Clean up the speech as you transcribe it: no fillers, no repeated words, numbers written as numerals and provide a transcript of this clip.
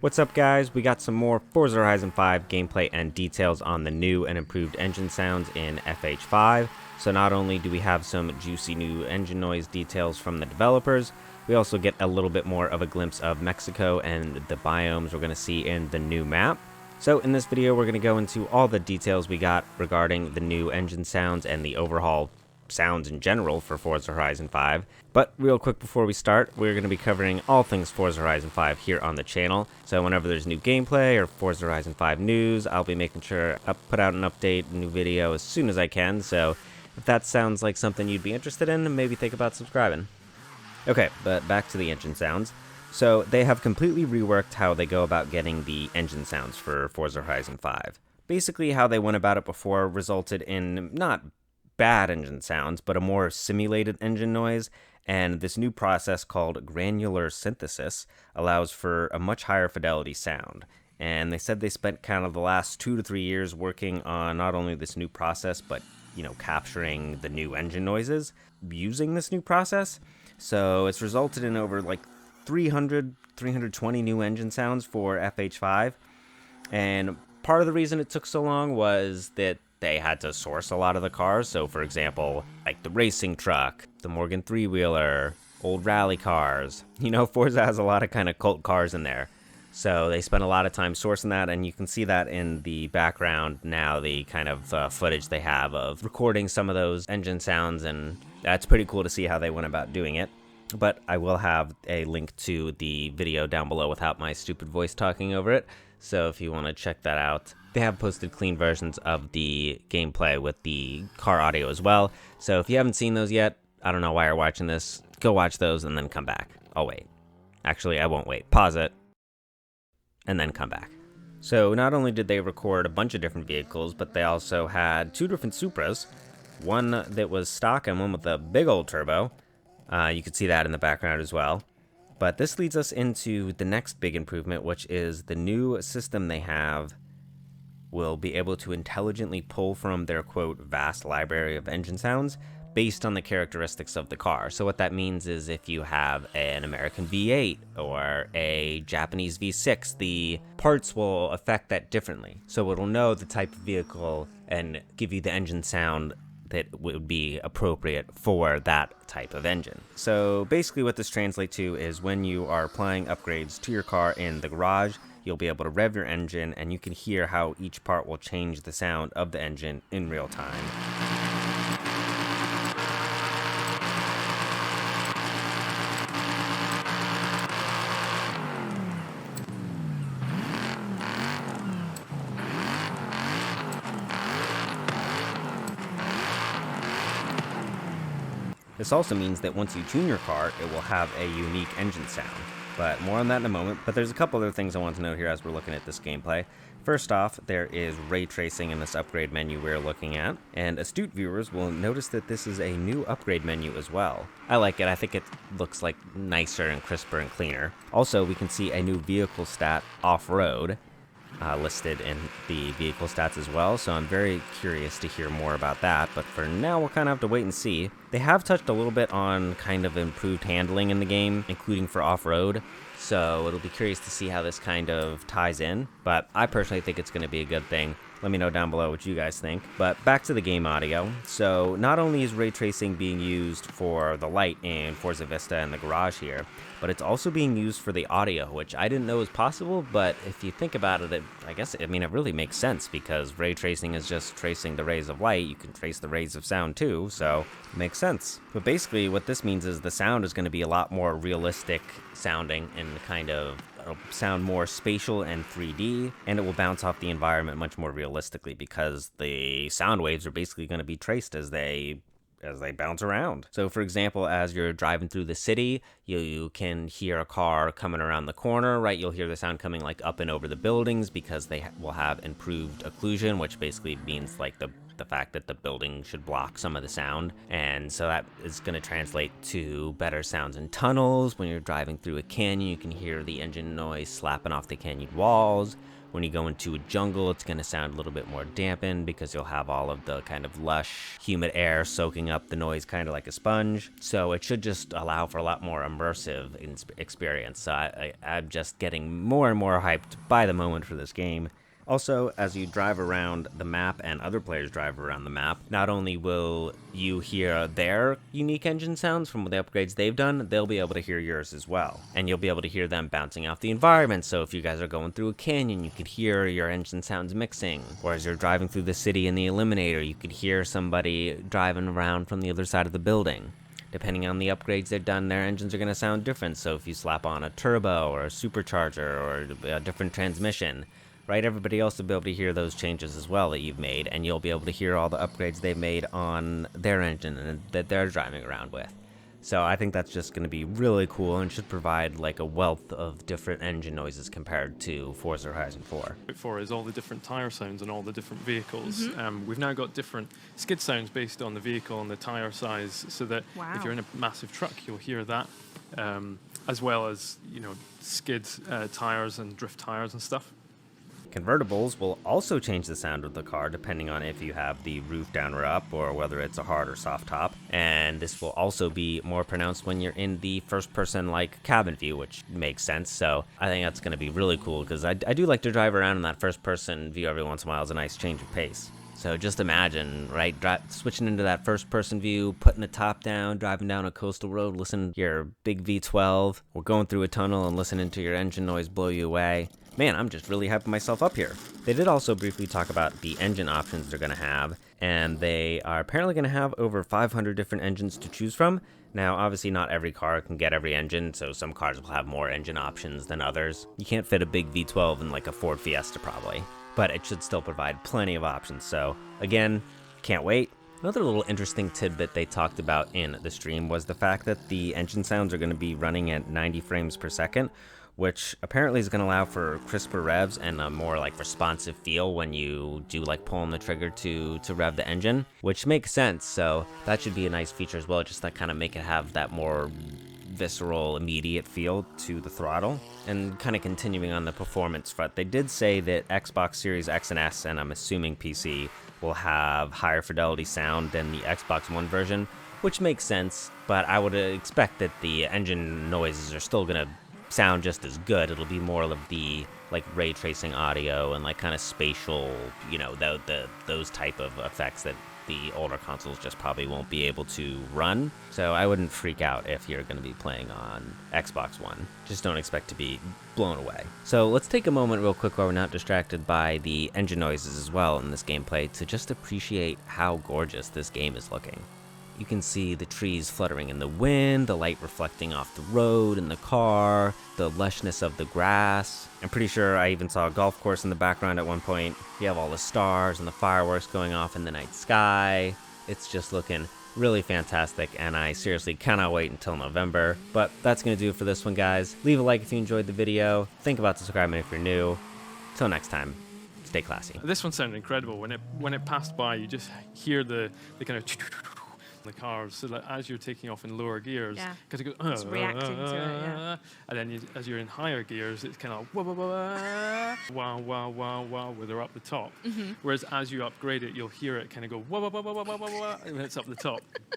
What's up, guys? We got some more Forza Horizon 5 gameplay and details on the new and improved engine sounds in FH5. So not only do we have some juicy new engine noise details from the developers, we also get a little bit more of a glimpse of Mexico and the biomes we're going to see in the new map. So in this video, we're going to go into all the details we got regarding the new engine sounds and the overhaul sounds in general for Forza Horizon 5. But real quick before we start, we're going to be covering all things Forza Horizon 5 here on the channel. So whenever there's new gameplay or Forza Horizon 5 news, I'll be making sure I put out an update, a new video as soon as I can. So if that sounds like something you'd be interested in, maybe think about subscribing. Okay, but back to the engine sounds. So they have completely reworked how they go about getting the engine sounds for Forza Horizon 5. Basically, how they went about it before resulted in not bad engine sounds, but a more simulated engine noise, and this new process called Granular Synthesis allows for a much higher fidelity sound. And they said they spent kind of the last 2 to 3 years working on not only this new process, but, capturing the new engine noises using this new process. So it's resulted in over like 320 new engine sounds for FH5. And part of the reason it took so long was that they had to source a lot of the cars. So, for example, like the racing truck, the Morgan three-wheeler, old rally cars. Forza has a lot of kind of cult cars in there. So they spent a lot of time sourcing that, and you can see that in the background now, the kind of footage they have of recording some of those engine sounds, and that's pretty cool to see how they went about doing it. But I will have a link to the video down below without my stupid voice talking over it. So if you want to check that out, they have posted clean versions of the gameplay with the car audio as well. So if you haven't seen those yet, I don't know why you're watching this. Go watch those and then come back. I'll wait. Actually, I won't wait. Pause it and then come back. So not only did they record a bunch of different vehicles, but they also had 2 different Supras. One that was stock and one with a big old turbo. You can see that in the background as well. But this leads us into the next big improvement, which is the new system they have will be able to intelligently pull from their, quote, vast library of engine sounds based on the characteristics of the car. So what that means is if you have an American V8 or a Japanese V6, the parts will affect that differently. So it'll know the type of vehicle and give you the engine sound that would be appropriate for that type of engine. So basically what this translates to is when you are applying upgrades to your car in the garage, you'll be able to rev your engine and you can hear how each part will change the sound of the engine in real time. This also means that once you tune your car, it will have a unique engine sound. But more on that in a moment. But there's a couple other things I want to note here as we're looking at this gameplay. First off, there is ray tracing in this upgrade menu we're looking at. And astute viewers will notice that this is a new upgrade menu as well. I like it. I think it looks like nicer and crisper and cleaner. Also, we can see a new vehicle stat off-road listed in the vehicle stats as well, so I'm very curious to hear more about that, but for now we'll kind of have to wait and see. They have touched a little bit on kind of improved handling in the game, including for off-road, so it'll be curious to see how this kind of ties in, but I personally think it's going to be a good thing. Let me know down below what you guys think. But back to the game audio. So not only is ray tracing being used for the light in Forza Vista and the garage here, but it's also being used for the audio, which I didn't know was possible, but if you think about it, it really makes sense because ray tracing is just tracing the rays of light. You can trace the rays of sound too, so it makes sense. But basically what this means is the sound is going to be a lot more realistic sounding and kind of it'll sound more spatial and 3D, and it will bounce off the environment much more realistically because the sound waves are basically going to be traced as they bounce around. So for example, as you're driving through the city, you can hear a car coming around the corner, right? You'll hear the sound coming like up and over the buildings because they will have improved occlusion, which basically means like the the fact that the building should block some of the sound. And so that is going to translate to better sounds in tunnels. When you're driving through a canyon, you can hear the engine noise slapping off the canyon walls. When you go into a jungle, it's going to sound a little bit more dampened because you'll have all of the kind of lush, humid air soaking up the noise kind of like a sponge. So it should just allow for a lot more immersive experience. So I'm just getting more and more hyped by the moment for this game. Also, as you drive around the map and other players drive around the map, not only will you hear their unique engine sounds from the upgrades they've done, they'll be able to hear yours as well. And you'll be able to hear them bouncing off the environment. So if you guys are going through a canyon, you could hear your engine sounds mixing. Or as you're driving through the city in the Eliminator, you could hear somebody driving around from the other side of the building. Depending on the upgrades they've done, their engines are going to sound different. So if you slap on a turbo or a supercharger or a different transmission, right, everybody else will be able to hear those changes as well that you've made, and you'll be able to hear all the upgrades they've made on their engine and that they're driving around with. So I think that's just going to be really cool and should provide like a wealth of different engine noises compared to Forza Horizon 4. For is all the different tire sounds and all the different vehicles. We've now got different skid sounds based on the vehicle and the tire size, so that if you're in a massive truck, you'll hear that, as well as, you know, skid tires and drift tires and stuff. Convertibles will also change the sound of the car depending on if you have the roof down or up or whether it's a hard or soft top. And this will also be more pronounced when you're in the first person like cabin view, which makes sense. So I think that's going to be really cool because I do like to drive around in that first person view every once in a while. It's a nice change of pace. So just imagine, right, switching into that first-person view, putting the top down, driving down a coastal road, listening to your big V12, or going through a tunnel and listening to your engine noise blow you away. Man, I'm just really hyping myself up here. They did also briefly talk about the engine options they're going to have, and they are apparently going to have over 500 different engines to choose from. Now, obviously not every car can get every engine, so some cars will have more engine options than others. You can't fit a big V12 in like a Ford Fiesta probably, but it should still provide plenty of options. So again, can't wait. Another little interesting tidbit they talked about in the stream was the fact that the engine sounds are going to be running at 90 frames per second, which apparently is going to allow for crisper revs and a more like responsive feel when you do like pulling the trigger to rev the engine, which makes sense. So that should be a nice feature as well, just to kind of make it have that more visceral, immediate feel to the throttle. And kind of continuing on the performance front, they did say that Xbox Series X and S, and I'm assuming PC, will have higher fidelity sound than the Xbox One version, which makes sense, but I would expect that the engine noises are still going to sound just as good. It'll be more of the like ray tracing audio and like kind of spatial, you know, those type of effects that the older consoles just probably won't be able to run. So I wouldn't freak out if you're going to be playing on Xbox One. Just don't expect to be blown away. So let's take a moment real quick while we're not distracted by the engine noises as well in this gameplay to just appreciate how gorgeous this game is looking. You can see the trees fluttering in the wind, the light reflecting off the road and the car, the lushness of the grass. I'm pretty sure I even saw a golf course in the background at one point. You have all the stars and the fireworks going off in the night sky. It's just looking really fantastic, and I seriously cannot wait until November. But that's going to do it for this one, guys. Leave a like if you enjoyed the video. Think about subscribing if you're new. Till next time, stay classy. This one sounded incredible. When it passed by, you just hear the kind of the cars, so that as you're taking off in lower gears, because it goes it's reacting to it, and then as you're in higher gears, it's kind of wow, where they're up the top. Whereas as you upgrade it, you'll hear it kind of go wah, wah, wah, wah, wah, wah, wah, wah, and it's up the top.